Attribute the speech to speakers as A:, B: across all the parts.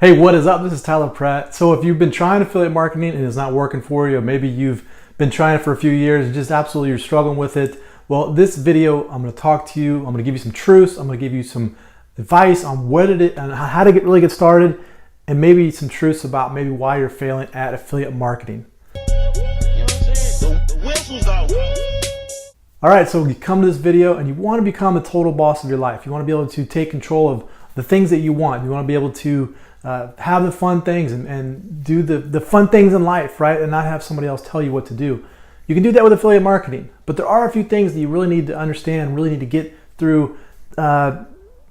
A: Hey, what is up? This is Tyler Pratt. So if you've been trying affiliate marketing and it's not working for you, or maybe you've been trying it for a few years and just absolutely you're struggling with it, well, this video, I'm going to talk to you. I'm going to give you some truths. I'm going to give you some advice on how to really get started, and maybe some truths about maybe why you're failing at affiliate marketing. All right, so you come to this video and you want to become the total boss of your life. You want to be able to take control of the things that you want. You want to be able to have the fun things and do the fun things in life, right? And not have somebody else tell you what to do. You can do that with affiliate marketing, but there are a few things that you really need to understand, really need to get through to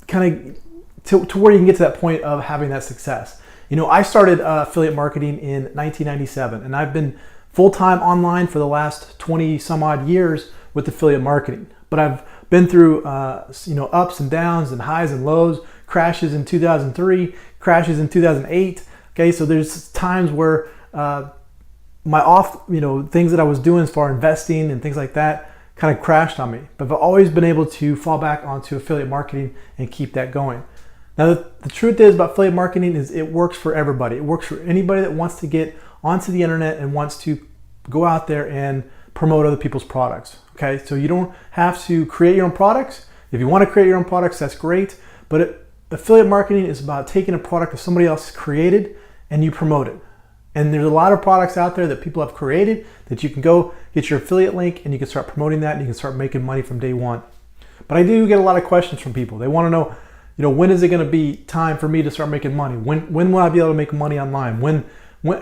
A: where you can get to that point of having that success. You know, I started affiliate marketing in 1997, and I've been full-time online for the last 20 some odd years with affiliate marketing. But I've been through ups and downs and highs and lows, crashes in 2003, crashes in 2008. Okay, so there's times where things that I was doing as far as investing and things like that kind of crashed on me. But I've always been able to fall back onto affiliate marketing and keep that going. Now, the truth is about affiliate marketing is it works for everybody. It works for anybody that wants to get onto the internet and wants to go out there and promote other people's products. Okay, so you don't have to create your own products. If you want to create your own products, that's great. But affiliate marketing is about taking a product that somebody else created and you promote it. And there's a lot of products out there that people have created that you can go get your affiliate link and you can start promoting that and you can start making money from day one. But I do get a lot of questions from people. They want to know, when is it going to be time for me to start making money? When will I be able to make money online?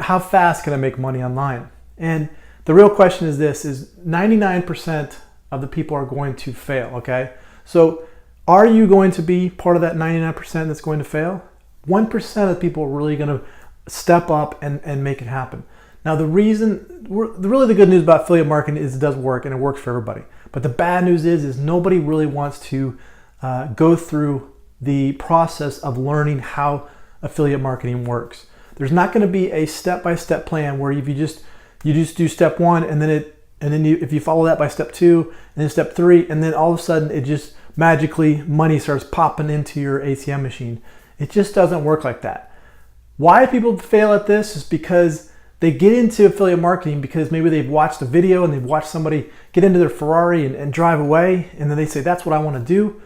A: How fast can I make money online? And the real question is this, is 99% of the people are going to fail, okay? So are you going to be part of that 99% that's going to fail? 1% of the people are really going to step up and make it happen. Now the good news about affiliate marketing is it does work and it works for everybody. But the bad news is nobody really wants to go through the process of learning how affiliate marketing works. There's not going to be a step-by-step plan where if you just do step one and then if you follow that by step two and then step three, and then all of a sudden it just magically money starts popping into your ATM machine. It just doesn't work like that. Why people fail at this is because they get into affiliate marketing because maybe they've watched a video and they've watched somebody get into their Ferrari and drive away, and then they say that's what I want to do.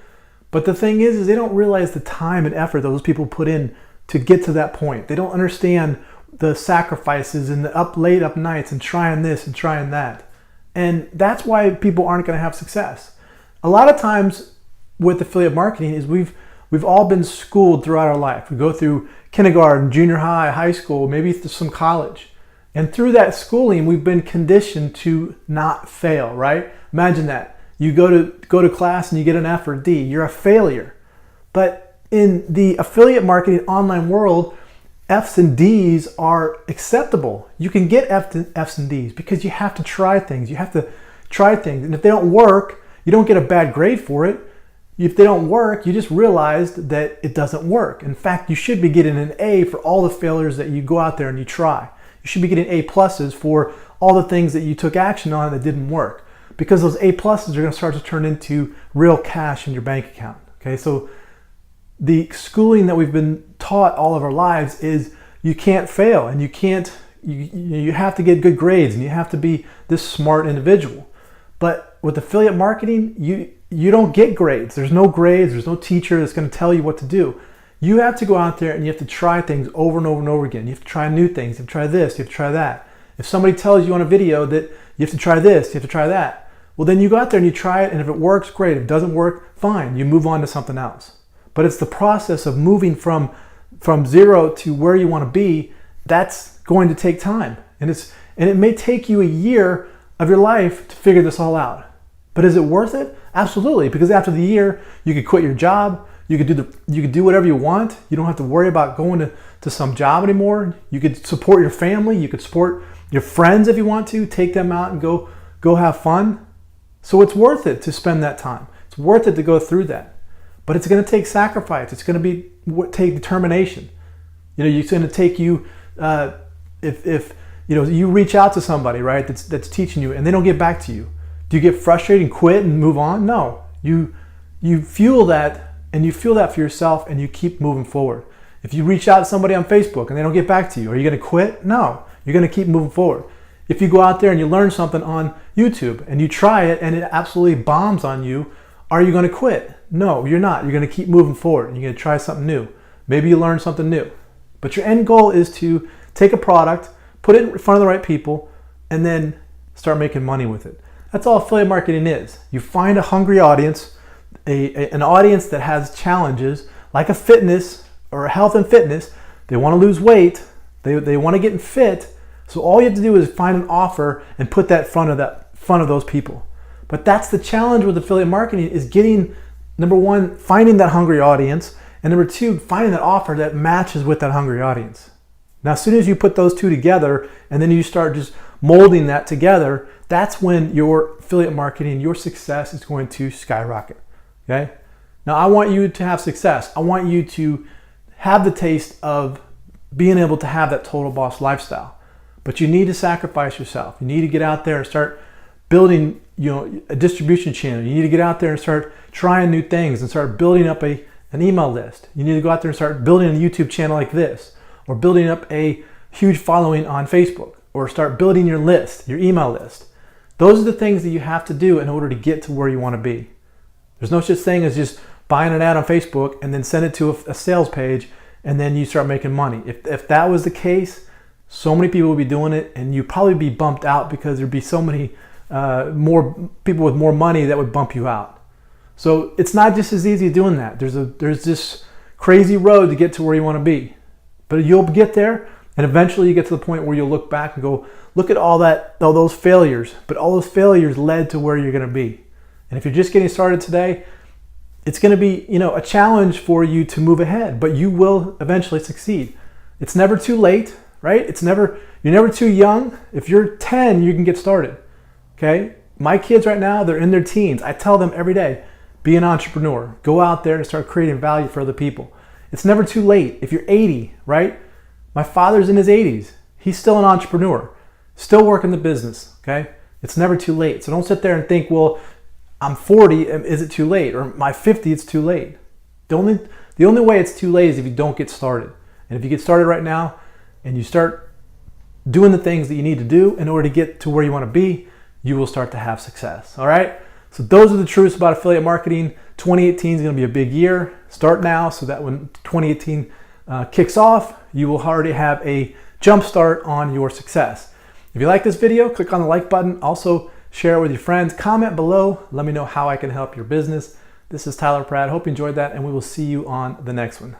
A: But the thing is they don't realize the time and effort those people put in to get to that point. They don't understand the sacrifices and the late up nights and trying this and trying that. And that's why people aren't going to have success. A lot of times with affiliate marketing is we've all been schooled throughout our life. We go through kindergarten, junior high, high school, maybe some college. And through that schooling, we've been conditioned to not fail, right? Imagine that. You go to class and you get an F or a D. You're a failure. But in the affiliate marketing online world, F's and D's are acceptable. You can get F's and D's because you have to try things. You have to try things. And if they don't work, you don't get a bad grade for it. If they don't work, you just realized that it doesn't work. In fact, you should be getting an A for all the failures that you go out there and you try. You should be getting A pluses for all the things that you took action on that didn't work, because those A pluses are going to start to turn into real cash in your bank account. Okay, so the schooling that we've been taught all of our lives is you can't fail and you have to get good grades and you have to be this smart individual. But with affiliate marketing, you don't get grades. There's no grades. There's no teacher that's going to tell you what to do. You have to go out there and you have to try things over and over and over again. You have to try new things. You have to try this. You have to try that. If somebody tells you on a video that you have to try this, you have to try that, well, then you go out there and you try it, and if it works, great. If it doesn't work, fine. You move on to something else. But it's the process of moving from zero to where you want to be that's going to take time. And it may take you a year of your life to figure this all out. But is it worth it? Absolutely, because after the year, you could quit your job. You could do whatever you want. You don't have to worry about going to some job anymore. You could support your family. You could support your friends if you want to. Take them out and go have fun. So it's worth it to spend that time. It's worth it to go through that. But it's going to take sacrifice. It's going to take determination. It's going to take you if you reach out to somebody, right, that's teaching you and they don't get back to you. Do you get frustrated and quit and move on? No. You fuel that, and you feel that for yourself, and you keep moving forward. If you reach out to somebody on Facebook and they don't get back to you, are you going to quit? No, you're going to keep moving forward. If you go out there and you learn something on YouTube and you try it and it absolutely bombs on you, are you going to quit? No, you're not. You're going to keep moving forward and you're going to try something new. Maybe you learn something new. But your end goal is to take a product, put it in front of the right people, and then start making money with it. That's all affiliate marketing is. You find a hungry audience, an audience that has challenges like a fitness or health and fitness. They want to lose weight. They want to get fit. So all you have to do is find an offer and put that in front of those people. But that's the challenge with affiliate marketing, is getting, number one, finding that hungry audience, and number two, finding that offer that matches with that hungry audience. Now, as soon as you put those two together and then you start just molding that together, that's when your affiliate marketing, your success is going to skyrocket. Okay? Now, I want you to have success. I want you to have the taste of being able to have that total boss lifestyle. But you need to sacrifice yourself. You need to get out there and start building, a distribution channel. You need to get out there and start trying new things and start building up an email list. You need to go out there and start building a YouTube channel like this, or building up a huge following on Facebook, or start building your list, your email list. Those are the things that you have to do in order to get to where you want to be. There's no such thing as just buying an ad on Facebook and then send it to a sales page and then you start making money. If that was the case, so many people would be doing it and you'd probably be bumped out because there'd be so many more people with more money that would bump you out. So it's not just as easy doing that. There's this crazy road to get to where you want to be. But you'll get there, and eventually you get to the point where you'll look back and go, look at all those failures. But all those failures led to where you're going to be. And if you're just getting started today, it's going to be, a challenge for you to move ahead, but you will eventually succeed. It's never too late, right? You're never too young. If you're 10, you can get started. Okay? My kids right now, they're in their teens. I tell them every day, be an entrepreneur. Go out there and start creating value for other people. It's never too late. If you're 80, right? My father's in his 80s. He's still an entrepreneur, still working the business, okay? It's never too late. So don't sit there and think, well, I'm 40, is it too late? Or my 50, it's too late. The only way it's too late is if you don't get started. And if you get started right now and you start doing the things that you need to do in order to get to where you want to be, you will start to have success, all right? So those are the truths about affiliate marketing. 2018 is going to be a big year. Start now so that when 2018 kicks off, you will already have a jump start on your success. If you like this video, click on the like button. Also, share it with your friends. Comment below. Let me know how I can help your business. This is Tyler Pratt. Hope you enjoyed that, and we will see you on the next one.